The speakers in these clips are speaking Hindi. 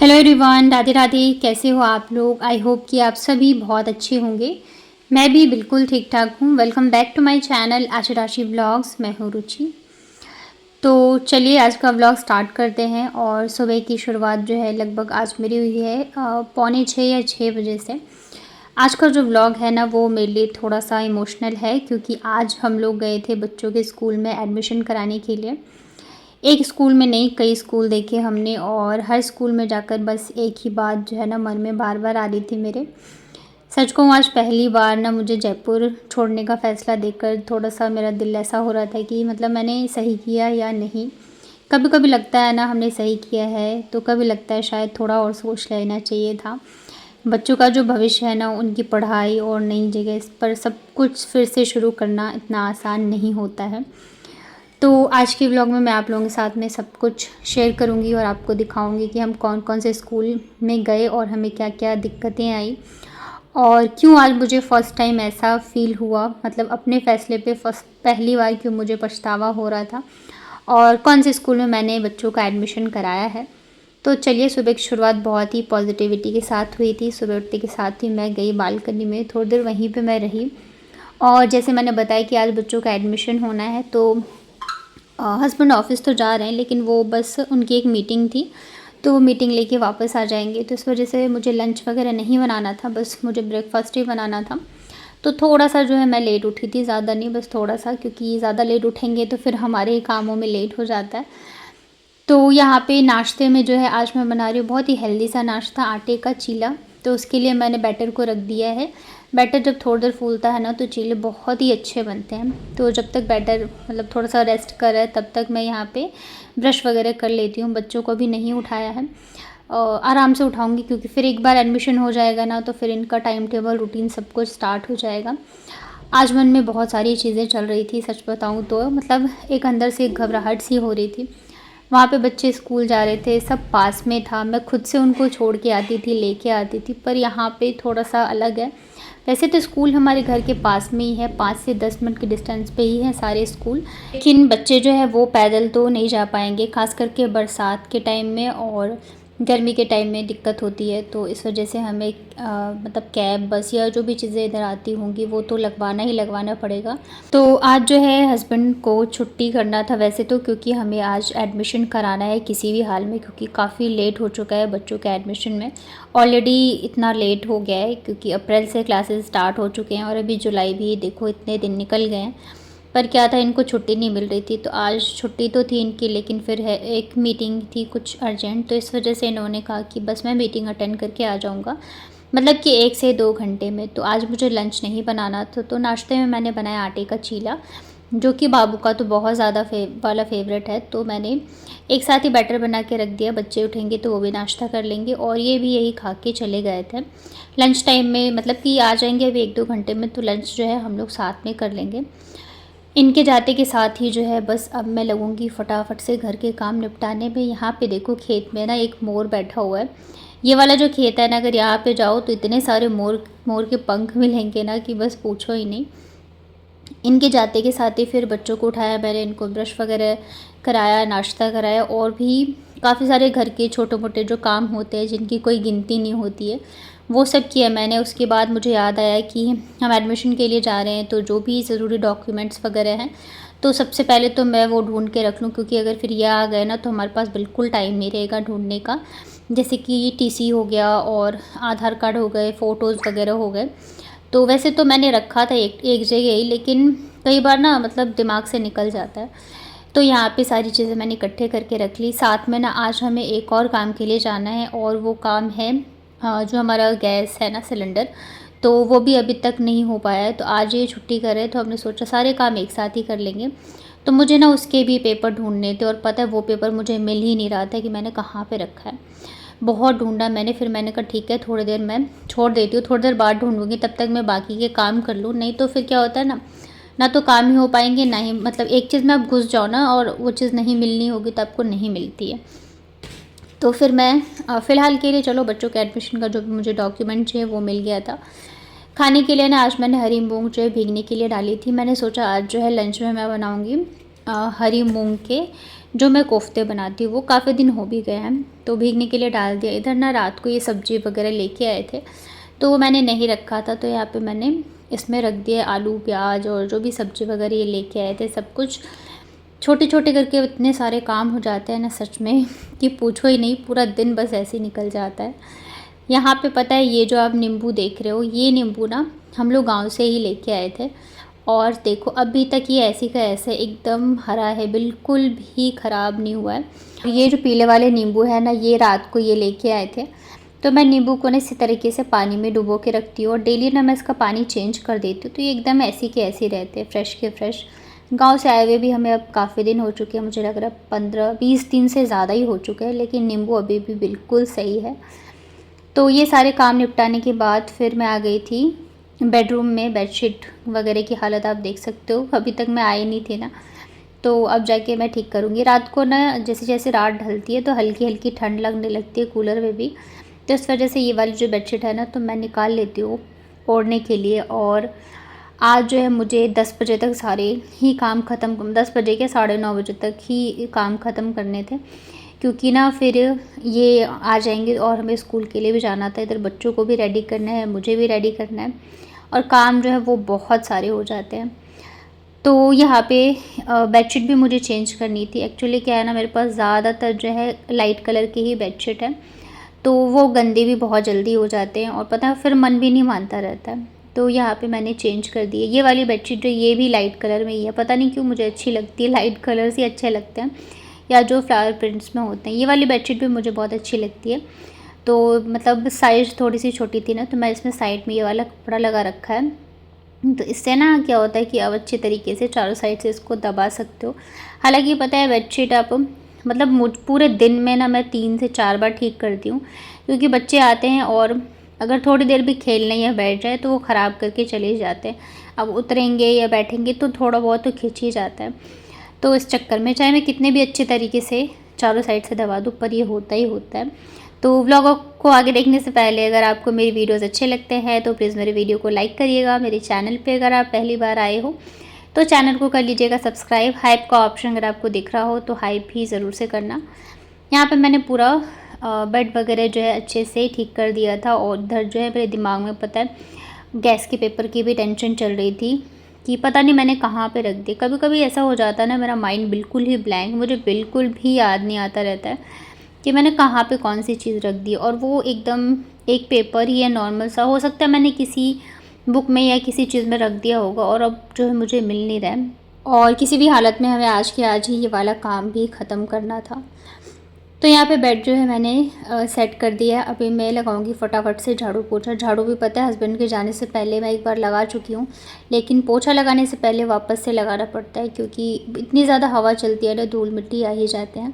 Hello everyone, Radhe Radhe. कैसे हो आप लोग? आई होप कि आप सभी बहुत अच्छे होंगे। मैं भी बिल्कुल ठीक ठाक हूँ। Welcome back to my channel Asha Rashi vlogs. मैं हूँ रुचि। तो चलिए आज का व्लॉग स्टार्ट करते हैं। और सुबह की शुरुआत जो है लगभग आज मेरी हुई है 5:45 या 6 बजे से। आज का जो व्लॉग है ना वो मेरे लिए थोड़ा सा इमोशनल है, क्योंकि आज हम लोग गए थे बच्चों के स्कूल में एडमिशन कराने के लिए। एक स्कूल में नहीं, कई स्कूल देखे हमने, और हर स्कूल में जाकर बस एक ही बात जो है ना मन में बार बार आ रही थी मेरे। सच कहूँ, आज पहली बार ना मुझे जयपुर छोड़ने का फ़ैसला देखकर थोड़ा सा मेरा दिल ऐसा हो रहा था कि मतलब मैंने सही किया या नहीं। कभी कभी लगता है ना हमने सही किया है, तो कभी लगता है शायद थोड़ा और सोच लेना चाहिए था। बच्चों का जो भविष्य है ना, उनकी पढ़ाई और नई जगह पर सब कुछ फिर से शुरू करना इतना आसान नहीं होता है। तो आज के व्लॉग में मैं आप लोगों के साथ में सब कुछ शेयर करूंगी और आपको दिखाऊंगी कि हम कौन कौन से स्कूल में गए और हमें क्या क्या दिक्कतें आई, और क्यों आज मुझे फ़र्स्ट टाइम ऐसा फ़ील हुआ, मतलब अपने फ़ैसले पे पहली बार क्यों मुझे पछतावा हो रहा था, और कौन से स्कूल में मैंने बच्चों का एडमिशन कराया है। तो चलिए, सुबह की शुरुआत बहुत ही पॉजिटिविटी के साथ हुई थी। सुबह उठते के साथ ही मैं गई बालकनी में, थोड़ी देर वहीं पे मैं रही। और जैसे मैंने बताया कि आज बच्चों का एडमिशन होना है, तो हस्बैंड ऑफिस तो जा रहे हैं, लेकिन वो बस उनकी एक मीटिंग थी, तो वो मीटिंग लेके वापस आ जाएंगे। तो इस वजह से मुझे लंच वगैरह नहीं बनाना था, बस मुझे ब्रेकफास्ट ही बनाना था। तो थोड़ा सा जो है मैं लेट उठी थी, ज़्यादा नहीं, बस थोड़ा सा, क्योंकि ज़्यादा लेट उठेंगे तो फिर हमारे कामों में लेट हो जाता है। तो यहाँ पे नाश्ते में जो है आज मैं बना रही हूँ बहुत ही हेल्दी सा नाश्ता, आटे का चीला। तो उसके लिए मैंने बैटर को रख दिया है। बैटर जब थोड़ी देर फूलता है ना, तो चीले बहुत ही अच्छे बनते हैं। तो जब तक बैटर मतलब थोड़ा सा रेस्ट कर रहा है, तब तक मैं यहाँ पे ब्रश वगैरह कर लेती हूँ। बच्चों को भी नहीं उठाया है, आराम से उठाऊँगी, क्योंकि फिर एक बार एडमिशन हो जाएगा ना, तो फिर इनका टाइम टेबल रूटीन सब कुछ स्टार्ट हो जाएगा। आज मन में बहुत सारी चीज़ें चल रही थी, सच बताऊँ तो मतलब एक अंदर से एक घबराहट सी हो रही थी। वहाँ पे बच्चे स्कूल जा रहे थे, सब पास में था, मैं खुद से उनको छोड़ के आती थी, लेके आती थी, पर यहाँ पे थोड़ा सा अलग है। वैसे तो स्कूल हमारे घर के पास में ही है, 5 से 10 मिनट के डिस्टेंस पे ही है सारे स्कूल, लेकिन बच्चे जो है वो पैदल तो नहीं जा पाएंगे, खास करके बरसात के टाइम में और गर्मी के टाइम में दिक्कत होती है। तो इस वजह से हमें मतलब कैब, बस या जो भी चीज़ें इधर आती होंगी वो तो लगवाना ही लगवाना पड़ेगा। तो आज जो है हस्बैंड को छुट्टी करना था वैसे तो, क्योंकि हमें आज एडमिशन कराना है किसी भी हाल में, क्योंकि काफ़ी लेट हो चुका है बच्चों के एडमिशन में। ऑलरेडी इतना लेट हो गया है, क्योंकि अप्रैल से क्लासेस स्टार्ट हो चुके हैं और अभी जुलाई भी देखो इतने दिन निकल गए हैं। पर क्या था, इनको छुट्टी नहीं मिल रही थी, तो आज छुट्टी तो थी इनकी, लेकिन फिर है एक मीटिंग थी कुछ अर्जेंट, तो इस वजह से इन्होंने कहा कि बस मैं मीटिंग अटेंड करके आ जाऊँगा, मतलब कि 1 से 2 घंटे में। तो आज मुझे लंच नहीं बनाना था, तो नाश्ते में मैंने बनाया आटे का चीला, जो कि बाबू का तो बहुत ज़्यादा फेवरेट है। तो मैंने एक साथ ही बैटर बना के रख दिया, बच्चे उठेंगे तो वो भी नाश्ता कर लेंगे, और ये भी यही खा के चले गए थे लंच टाइम में, मतलब कि आ जाएंगे अभी 1-2 घंटे में, तो लंच जो है हम लोग साथ में कर लेंगे। इनके जाते के साथ ही जो है बस अब मैं लगूँगी फटाफट से घर के काम निपटाने में। यहाँ पे देखो खेत में ना एक मोर बैठा हुआ है। ये वाला जो खेत है ना, अगर यहाँ पे जाओ तो इतने सारे मोर मोर के पंख मिलेंगे ना कि बस पूछो ही नहीं। इनके जाते के साथ ही फिर बच्चों को उठाया मैंने, इनको ब्रश वगैरह कराया, नाश्ता कराया, और भी काफ़ी सारे घर के छोटे मोटे जो काम होते हैं जिनकी कोई गिनती नहीं होती है, वो सब किया मैंने। उसके बाद मुझे याद आया कि हम एडमिशन के लिए जा रहे हैं, तो जो भी ज़रूरी डॉक्यूमेंट्स वगैरह हैं, तो सबसे पहले तो मैं वो ढूंढ के रख लूँ, क्योंकि अगर फिर ये आ गए ना तो हमारे पास बिल्कुल टाइम नहीं रहेगा ढूंढने का। जैसे कि टीसी हो गया और आधार कार्ड हो गए, फ़ोटोज़ वगैरह हो गए। तो वैसे तो मैंने रखा था एक जगह ही, लेकिन कई बार ना मतलब दिमाग से निकल जाता है। तो यहाँ पे सारी चीज़ें मैंने इकट्ठे करके रख ली। साथ में ना आज हमें एक और काम के लिए जाना है, और वो काम है जो हमारा गैस है ना, सिलेंडर, तो वो भी अभी तक नहीं हो पाया है। तो आज ये छुट्टी कर रहे, तो हमने सोचा सारे काम एक साथ ही कर लेंगे। तो मुझे ना उसके भी पेपर ढूंढने थे, और पता है वो पेपर मुझे मिल ही नहीं रहा था कि मैंने कहाँ पे रखा है। बहुत ढूंढा मैंने, फिर मैंने कहा ठीक है थोड़ी देर मैं छोड़ देती हूँ, थोड़ी देर बाद ढूंढूंगी, तब तक मैं बाकी के काम कर लूँ। नहीं तो फिर क्या होता है ना, ना तो काम ही हो पाएंगे, ना ही मतलब एक चीज़ में आप घुस जाओ ना और वो चीज़ नहीं मिलनी होगी तो आपको नहीं मिलती है। तो फिर मैं फ़िलहाल के लिए, चलो बच्चों के एडमिशन का जो भी मुझे डॉक्यूमेंट चाहिए वो मिल गया था। खाने के लिए ना आज मैंने हरी मूंग जो है भीगने के लिए डाली थी। मैंने सोचा आज जो है लंच में मैं बनाऊंगी हरी मूंग के जो मैं कोफ्ते बनाती हूँ, वो काफ़ी दिन हो भी गए हैं, तो भीगने के लिए डाल दिया। इधर ना रात को ये सब्ज़ी वगैरह लेके आए थे, तो वो मैंने नहीं रखा था, तो यहाँ पे मैंने इसमें रख दिया आलू, प्याज और जो भी सब्ज़ी वगैरह ये लेके आए थे सब कुछ। छोटे-छोटे करके इतने सारे काम हो जाते हैं ना सच में कि पूछो ही नहीं, पूरा दिन बस ऐसे ही निकल जाता है। यहाँ पे पता है ये जो आप नींबू देख रहे हो, ये नींबू ना हम लोग गाँव से ही लेके आए थे और देखो अभी तक ये ऐसे का ऐसे एकदम हरा है, बिल्कुल भी ख़राब नहीं हुआ है। ये जो पीले वाले नींबू है ना, ये रात को ये लेके आए थे, तो मैं नींबू को ना इसी तरीके से पानी में डुबो के रखती हूँ और डेली ना मैं इसका पानी चेंज कर देती हूँ, तो ये एकदम ऐसे के ऐसे रहते हैं, फ्रेश के फ्रेश। गांव से आए हुए भी हमें अब काफ़ी दिन हो चुके हैं, मुझे लग रहा है 15-20 दिन से ज़्यादा ही हो चुके हैं, लेकिन नींबू अभी भी बिल्कुल सही है। तो ये सारे काम निपटाने के बाद फिर मैं आ गई थी बेडरूम में। बेडशीट वगैरह की हालत आप देख सकते हो, अभी तक मैं आई नहीं थी ना, तो अब जाके मैं ठीक करूँगी। रात को ना जैसे जैसे रात ढलती है तो हल्की हल्की ठंड लगने लगती है कूलर में भी, तो इस वजह से ये वाली जो बेडशीट है ना तो मैं निकाल लेती हूँ ओढ़ने के लिए। और आज जो है मुझे 10 बजे तक सारे ही काम ख़त्म, 10 बजे के 9:30 बजे तक ही काम ख़त्म करने थे, क्योंकि ना फिर ये आ जाएंगे और हमें स्कूल के लिए भी जाना था। इधर बच्चों को भी रेडी करना है, मुझे भी रेडी करना है और काम जो है वो बहुत सारे हो जाते हैं। तो यहाँ पे बेडशीट भी मुझे चेंज करनी थी। एक्चुअली क्या है ना, मेरे पास ज़्यादातर जो है लाइट कलर की ही बेडशीट है, तो वो गंदे भी बहुत जल्दी हो जाते हैं और पता है फिर मन भी नहीं मानता रहता है। तो यहाँ पे मैंने चेंज कर दी है। ये वाली बेडशीट जो ये भी लाइट कलर में ही है, पता नहीं क्यों मुझे अच्छी लगती है, लाइट कलर्स ही अच्छे लगते हैं या जो फ्लावर प्रिंट्स में होते हैं। ये वाली बेडशीट भी मुझे बहुत अच्छी लगती है। तो मतलब साइज़ थोड़ी सी छोटी थी ना, तो मैं इसमें साइड में ये वाला कपड़ा लगा रखा है, तो इससे ना क्या होता है कि आप अच्छे तरीके से चारों साइड से इसको दबा सकते हो। हालांकि पता है बेडशीट आप मतलब मुझ पूरे दिन में ना मैं 3 से 4 बार ठीक करती हूँ, क्योंकि बच्चे आते हैं और अगर थोड़ी देर भी खेलने या बैठ जाए तो वो ख़राब करके चले जाते हैं। अब उतरेंगे या बैठेंगे तो थोड़ा बहुत तो खिंच ही जाता है, तो इस चक्कर में चाहे मैं कितने भी अच्छे तरीके से चारों साइड से दबा दूँ पर ये होता ही होता है। तो व्लॉग को आगे देखने से पहले अगर आपको मेरी वीडियोस अच्छे लगते हैं तो प्लीज़ मेरे वीडियो को लाइक करिएगा। मेरे चैनल पे अगर आप पहली बार आए हो तो चैनल को कर लीजिएगा सब्सक्राइब। हाइप का ऑप्शन अगर आपको दिख रहा हो तो हाइप भी ज़रूर से करना। यहाँ पे मैंने पूरा बेड वगैरह जो है अच्छे से ठीक कर दिया था और इधर जो है मेरे दिमाग में पता है गैस के पेपर की भी टेंशन चल रही थी कि पता नहीं मैंने कहाँ पे रख दी। कभी कभी ऐसा हो जाता है ना, मेरा माइंड बिल्कुल ही ब्लैंक, मुझे बिल्कुल भी याद नहीं आता रहता है कि मैंने कहाँ पे कौन सी चीज़ रख दी। और वो एकदम एक पेपर ही है नॉर्मल सा, हो सकता है मैंने किसी बुक में या किसी चीज़ में रख दिया होगा और अब जो है मुझे मिल नहीं रहा है। और किसी भी हालत में हमें आज के आज ही ये वाला काम भी ख़त्म करना था। तो यहाँ पे बेड जो है मैंने सेट कर दिया है। अभी मैं लगाऊंगी फटाफट से झाड़ू पोछा। झाड़ू भी पता है हस्बैंड के जाने से पहले मैं एक बार लगा चुकी हूँ, लेकिन पोछा लगाने से पहले वापस से लगाना पड़ता है, क्योंकि इतनी ज़्यादा हवा चलती है ना, धूल मिट्टी आ ही जाते हैं।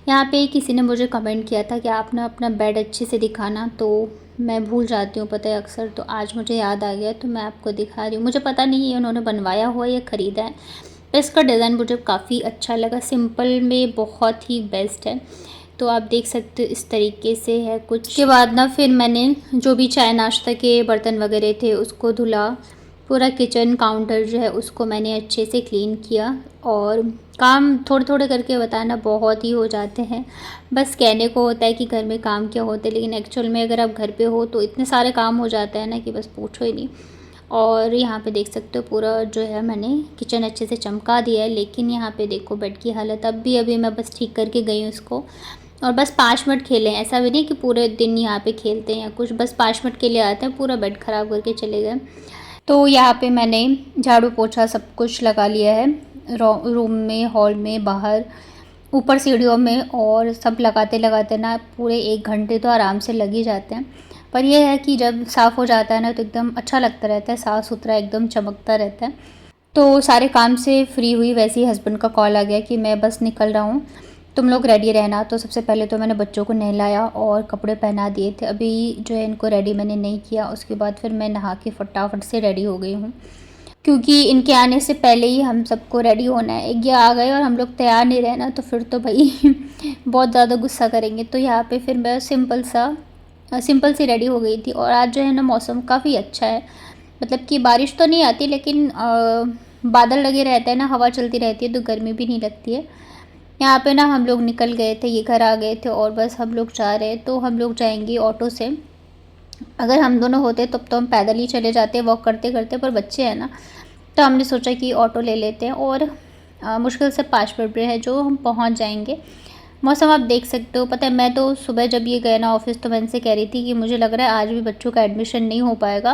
यहाँ पे किसी ने मुझे कमेंट किया था कि आप ना अपना बेड अच्छे से दिखाना, तो मैं भूल जाती हूँ पता है अक्सर, तो आज मुझे याद आ गया तो मैं आपको दिखा रही हूँ। मुझे पता नहीं है उन्होंने बनवाया हुआ या ख़रीदा है, पर इसका डिज़ाइन मुझे काफ़ी अच्छा लगा, सिंपल में बहुत ही बेस्ट है। तो आप देख सकते हो इस तरीके से है कुछ। के बाद ना फिर मैंने जो भी चाय नाश्ता के बर्तन वगैरह थे उसको धुला, पूरा किचन काउंटर जो है उसको मैंने अच्छे से क्लीन किया। और काम थोड़े थोड़े करके बताना बहुत ही हो जाते हैं, बस कहने को होता है कि घर में काम क्या होते हैं, लेकिन एक्चुअल में अगर आप घर पे हो तो इतने सारे काम हो जाते हैं ना कि बस पूछो ही नहीं। और यहाँ पे देख सकते हो पूरा जो है मैंने किचन अच्छे से चमका दिया है, लेकिन यहाँ पे देखो बेड की हालत अभी मैं बस ठीक करके गई हूँ इसको। और बस 5 मिनट खेले, ऐसा भी नहीं कि पूरे दिन यहाँ पे खेलते हैं या कुछ, बस 5 मिनट के लिए आते हैं, पूरा बेड ख़राब करके चले गए। तो यहाँ पे मैंने झाड़ू पोछा सब कुछ लगा लिया है, रूम में, हॉल में, बाहर, ऊपर सीढ़ियों में, और सब लगाते लगाते ना पूरे 1 घंटे तो आराम से लग ही जाते हैं। पर यह है कि जब साफ़ हो जाता है ना तो एकदम अच्छा लगता रहता है, साफ़ सुथरा एकदम चमकता रहता है। तो सारे काम से फ्री हुई, वैसे ही हस्बैंड का कॉल आ गया कि मैं बस निकल रहा हूँ, तुम लोग रेडी रहना। तो सबसे पहले तो मैंने बच्चों को नहलाया और कपड़े पहना दिए थे, अभी जो है इनको रेडी मैंने नहीं किया। उसके बाद फिर मैं नहा के फटाफट से रेडी हो गई हूँ, क्योंकि इनके आने से पहले ही हम सबको रेडी होना है। एक ये आ गए और हम लोग तैयार नहीं रहना तो फिर तो भाई बहुत ज़्यादा गुस्सा करेंगे। तो यहाँ पे फिर मैं सिंपल सी रेडी हो गई थी। और आज जो है ना मौसम काफ़ी अच्छा है, मतलब कि बारिश तो नहीं आती, लेकिन बादल लगे रहते हैं ना, हवा चलती रहती है तो गर्मी भी नहीं लगती है। यहाँ पे ना हम लोग निकल गए थे, ये घर आ गए थे और बस हम लोग जा रहे हैं। तो हम लोग जाएंगे ऑटो से। अगर हम दोनों होते तब तो हम पैदल ही चले जाते वॉक करते करते, पर बच्चे हैं ना, तो हमने सोचा कि ऑटो ले लेते हैं। और मुश्किल से 5 मिनट में है जो हम पहुँच जाएंगे। मौसम आप देख सकते हो। पता है, मैं तो सुबह जब ये गए ना ऑफिस, तो मैं इनसे कह रही थी कि मुझे लग रहा है आज भी बच्चों का एडमिशन नहीं हो पाएगा,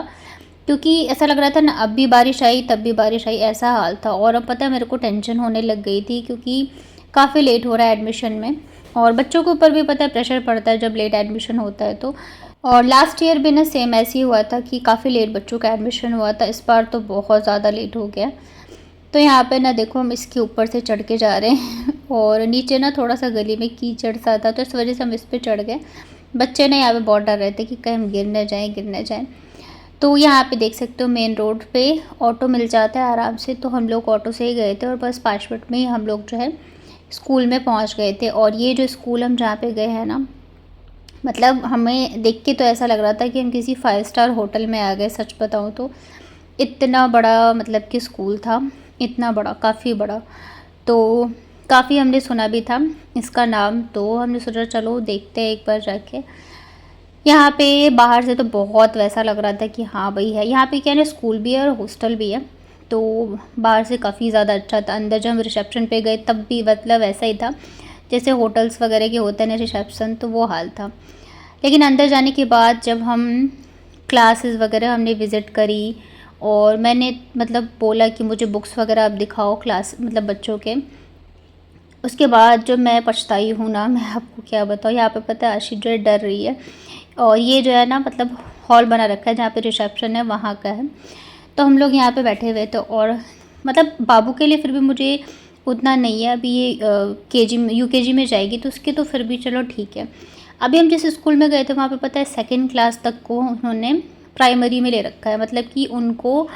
क्योंकि ऐसा लग रहा था ना, अब भी बारिश आई तब भी बारिश आई, ऐसा हाल था। और अब पता है मेरे को टेंशन होने लग गई थी, क्योंकि काफ़ी लेट हो रहा है एडमिशन में। और बच्चों के ऊपर भी पता है प्रेशर पड़ता है जब लेट एडमिशन होता है तो। और लास्ट ईयर भी ना सेम ऐसे ही हुआ था कि काफ़ी लेट बच्चों का एडमिशन हुआ था। इस बार तो बहुत ज़्यादा लेट हो गया। तो यहाँ पे ना देखो, हम इसके ऊपर से चढ़ के जा रहे हैं और नीचे ना थोड़ा सा गली में कीचड़ सा था, तो इस वजह से हम इस पर चढ़ गए। बच्चे ना यहाँ पे बहुत डर रहे थे कि कहीं हम गिर न जाएँ। तो यहाँ पे देख सकते हो मेन रोड पे ऑटो मिल जाता है आराम से। तो हम लोग ऑटो से ही गए थे और बस 5 मिनट में ही हम लोग जो है स्कूल में पहुँच गए थे। और ये जो स्कूल हम जहाँ पे गए हैं ना, मतलब हमें देख के तो ऐसा लग रहा था कि हम किसी 5 स्टार होटल में आ गए। सच बताऊँ तो इतना बड़ा मतलब कि स्कूल था, इतना बड़ा, काफ़ी बड़ा। तो काफ़ी हमने सुना भी था इसका नाम, तो हमने सोचा चलो देखते हैं एक बार जाके। यहाँ पे बाहर से तो बहुत वैसा लग रहा था कि हाँ भाई है। यहाँ पे क्या है, स्कूल भी है और हॉस्टल भी है। तो बाहर से काफ़ी ज़्यादा अच्छा था। अंदर जब हम रिसेप्शन पे गए तब भी मतलब वैसा ही था जैसे होटल्स वगैरह के होते हैं ना रिसेप्शन, तो वो हाल था। लेकिन अंदर जाने के बाद जब हम क्लासेस वगैरह हमने विज़िट करी और मैंने मतलब बोला कि मुझे बुक्स वगैरह आप दिखाओ क्लास मतलब बच्चों के, उसके बाद जो मैं पछताई हूँ ना, मैं आपको क्या बताऊँ। यहाँ पे पता है आशी जो है डर रही है। और ये जो है ना मतलब हॉल बना रखा है जहाँ पे रिसेप्शन है, वहाँ का है। तो हम लोग यहाँ पे बैठे हुए थे और मतलब बाबू के लिए फिर भी मुझे उतना नहीं है। अभी ये केजी में यूकेजी में जाएगी तो उसके तो फिर भी चलो ठीक है। अभी हम जिस स्कूल में गए थे वहाँ पे पता है 2nd क्लास तक को उन्होंने प्राइमरी में ले रखा है। मतलब कि उनको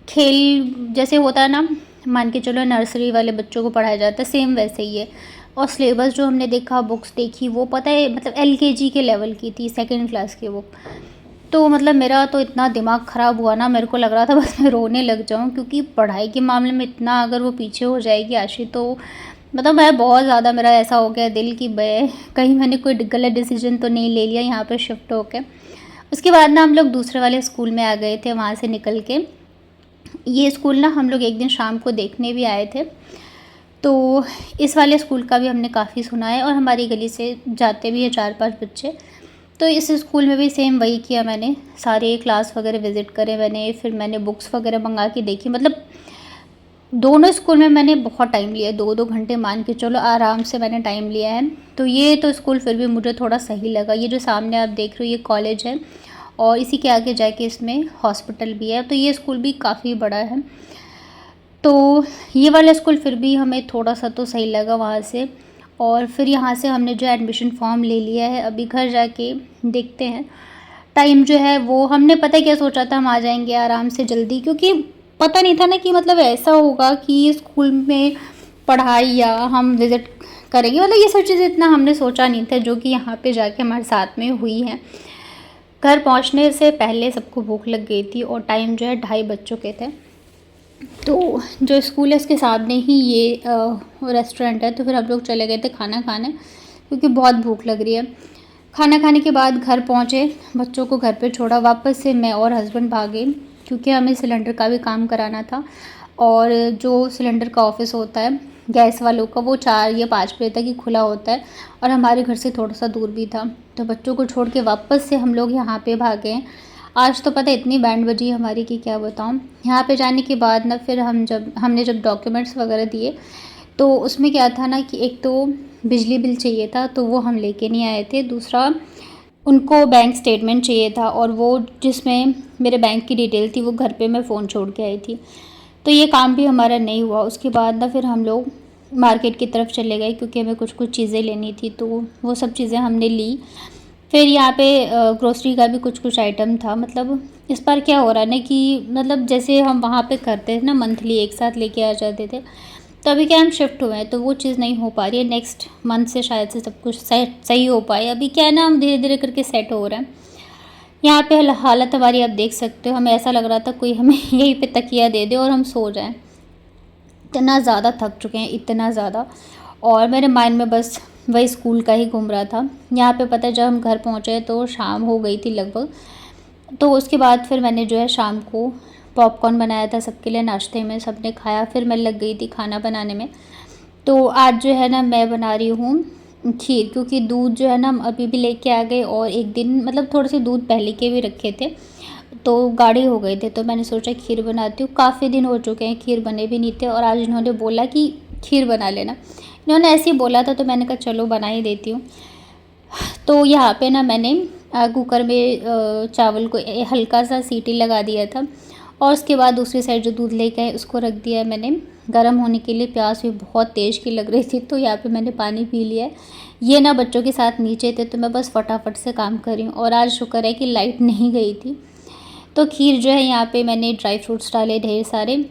खेल जैसे होता है ना, मान के चलो नर्सरी वाले बच्चों को पढ़ाया जाता है, सेम वैसे ही है। और सिलेबस जो हमने देखा, बुक्स देखी, वो पता है मतलब एलकेजी के लेवल की थी, 2nd क्लास की बुक। तो मतलब मेरा तो इतना दिमाग ख़राब हुआ ना, मेरे को लग रहा था बस मैं रोने लग जाऊँ, क्योंकि पढ़ाई के मामले में इतना अगर वो पीछे हो जाएगी आशी, तो मतलब मैं बहुत ज़्यादा मेरा ऐसा हो गया दिल की कहीं मैंने कोई गलत डिसीजन तो नहीं ले लिया यहाँ पर शिफ्ट होके। उसके बाद ना हम लोग दूसरे वाले स्कूल में आ गए थे वहाँ से निकल के। ये स्कूल ना हम लोग एक दिन शाम को देखने भी आए थे। तो इस वाले स्कूल का भी हमने काफ़ी सुना है और हमारी गली से जाते भी हैं 4-5 बच्चे। तो इस स्कूल में भी सेम वही किया मैंने, सारे क्लास वगैरह विज़िट करे मैंने, फिर मैंने बुक्स वगैरह मंगा के देखी। मतलब दोनों स्कूल में मैंने बहुत टाइम लिया, 2-2 घंटे मान के चलो आराम से मैंने टाइम लिया है। तो ये तो स्कूल फिर भी मुझे थोड़ा सही लगा। ये जो सामने आप देख रहे हो ये कॉलेज है और इसी के आगे जाके इसमें हॉस्पिटल भी है। तो ये स्कूल भी काफ़ी बड़ा है। तो ये वाला स्कूल फिर भी हमें थोड़ा सा तो सही लगा वहाँ से। और फिर यहाँ से हमने जो एडमिशन फॉर्म ले लिया है। अभी घर जाके देखते हैं टाइम जो है वो, हमने पता है क्या सोचा था, हम आ जाएंगे आराम से जल्दी, क्योंकि पता नहीं था ना कि मतलब ऐसा होगा कि स्कूल में पढ़ाई या हम विज़िट करेंगे। मतलब ये सब चीज़ें इतना हमने सोचा नहीं था, जो कि यहाँ पे जाके हमारे साथ में हुई हैं। घर पहुँचने से पहले सबको भूख लग गई थी और टाइम जो है 2:30 बज चुके थे। तो जो स्कूल है उसके सामने ही ये रेस्टोरेंट है। तो फिर हम लोग चले गए थे खाना खाने, क्योंकि बहुत भूख लग रही है। खाना खाने के बाद घर पहुँचे, बच्चों को घर पे छोड़ा, वापस से मैं और हस्बैंड भागे, क्योंकि हमें सिलेंडर का भी काम कराना था। और जो सिलेंडर का ऑफिस होता है गैस वालों का, वो 4 या 5 बजे तक ही खुला होता है और हमारे घर से थोड़ा सा दूर भी था। तो बच्चों को छोड़ के वापस से हम लोग यहाँ पे भागे। आज तो पता है इतनी बैंड बजी हमारी कि क्या बताऊँ। यहाँ पे जाने के बाद ना फिर हमने जब डॉक्यूमेंट्स वगैरह दिए, तो उसमें क्या था ना कि एक तो बिजली बिल चाहिए था, तो वो हम लेके नहीं आए थे। दूसरा उनको बैंक स्टेटमेंट चाहिए था, और वो जिसमें मेरे बैंक की डिटेल थी वो घर पे मैं फ़ोन छोड़ के आई थी। तो ये काम भी हमारा नहीं हुआ। उसके बाद ना फिर हम लोग मार्केट की तरफ चले गए, क्योंकि हमें कुछ चीज़ें लेनी थी, तो वो सब चीज़ें हमने ली। फिर यहाँ पे ग्रोसरी का भी कुछ आइटम था। मतलब इस बार क्या हो रहा है ना कि मतलब जैसे हम वहाँ पे करते थे ना मंथली एक साथ लेके आ जाते थे, तो अभी क्या हम शिफ्ट हुए हैं तो वो चीज़ नहीं हो पा रही है। नेक्स्ट मंथ से शायद से सब कुछ सही हो पाए। अभी क्या है ना, हम धीरे धीरे करके सेट हो रहे हैं। यहाँ पे हालत हमारी आप देख सकते हो, हमें ऐसा लग रहा था कोई हमें यहीं पे तकिया दे दे और हम सो जाएं। इतना ज़्यादा थक चुके हैं, इतना ज़्यादा। और मेरे माइंड में बस वही स्कूल का ही घूम रहा था। यहाँ पे पता है जब हम घर पहुँचे तो शाम हो गई थी लगभग। तो उसके बाद फिर मैंने जो है शाम को पॉपकॉर्न बनाया था सबके लिए नाश्ते में, सबने खाया। फिर मैं लग गई थी खाना बनाने में। तो आज जो है ना मैं बना रही हूँ खीर, क्योंकि दूध जो है ना हम अभी भी लेके आ गए और एक दिन मतलब थोड़े से दूध पहले के भी रखे थे तो गाढ़े हो गए थे, तो मैंने सोचा खीर बनाती हूँ। काफ़ी दिन हो चुके हैं खीर बने भी नहीं थे और आज इन्होंने बोला कि खीर बना लेना। इन्होंने ऐसे ही बोला था तो मैंने कहा चलो बना ही देती हूँ। तो यहाँ पे ना मैंने कुकर में चावल को हल्का सा सीटी लगा दिया था और उसके बाद दूसरी साइड जो दूध लेके आए उसको रख दिया है मैंने गर्म होने के लिए। प्यास भी बहुत तेज़ की लग रही थी तो यहाँ पे मैंने पानी पी लिया है। ये ना बच्चों के साथ नीचे थे तो मैं बस फटाफट से काम कर रही हूँ और आज शुक्र है कि लाइट नहीं गई थी। तो खीर जो है यहाँ पे मैंने ड्राई फ्रूट्स डाले ढेर सारे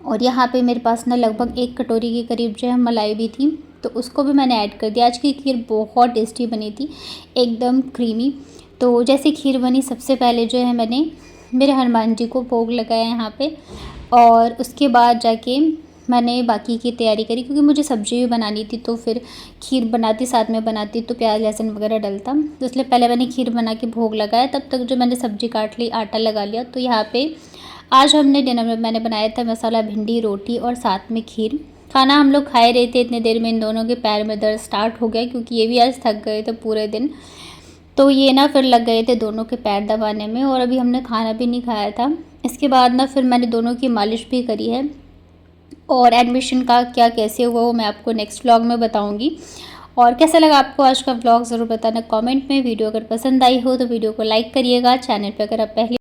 और यहाँ पे मेरे पास ना लगभग 1 कटोरी के करीब जो है मलाई भी थी तो उसको भी मैंने ऐड कर दिया। आज की खीर बहुत टेस्टी बनी थी, एकदम क्रीमी। तो जैसे खीर बनी सबसे पहले जो है मैंने मेरे हनुमान जी को भोग लगाया यहाँ पे और उसके बाद जाके मैंने बाकी की तैयारी करी, क्योंकि मुझे सब्ज़ी भी बनानी थी तो फिर खीर बनाती साथ में बनाती तो प्याज लहसुन वगैरह डलता, तो इसलिए पहले मैंने खीर बना के भोग लगाया। तब तक जो मैंने सब्ज़ी काट ली, आटा लगा लिया। तो यहाँ पे आज हमने डिनर में मैंने बनाया था मसाला भिंडी रोटी और साथ में खीर। खाना हम लोग खाए रहे थे, इतने देर में इन दोनों के पैर में दर्द स्टार्ट हो गया क्योंकि ये भी आज थक गए थे पूरे दिन। तो ये ना फिर लग गए थे दोनों के पैर दबाने में और अभी हमने खाना भी नहीं खाया था। इसके बाद ना फिर मैंने दोनों की मालिश भी करी है और एडमिशन का क्या कैसे हुआ वो मैं आपको नेक्स्ट व्लॉग में बताऊंगी। और कैसा लगा आपको आज का व्लॉग ज़रूर बताना कमेंट में। वीडियो अगर पसंद आई हो तो वीडियो को लाइक करिएगा। चैनल पर अगर आप पहले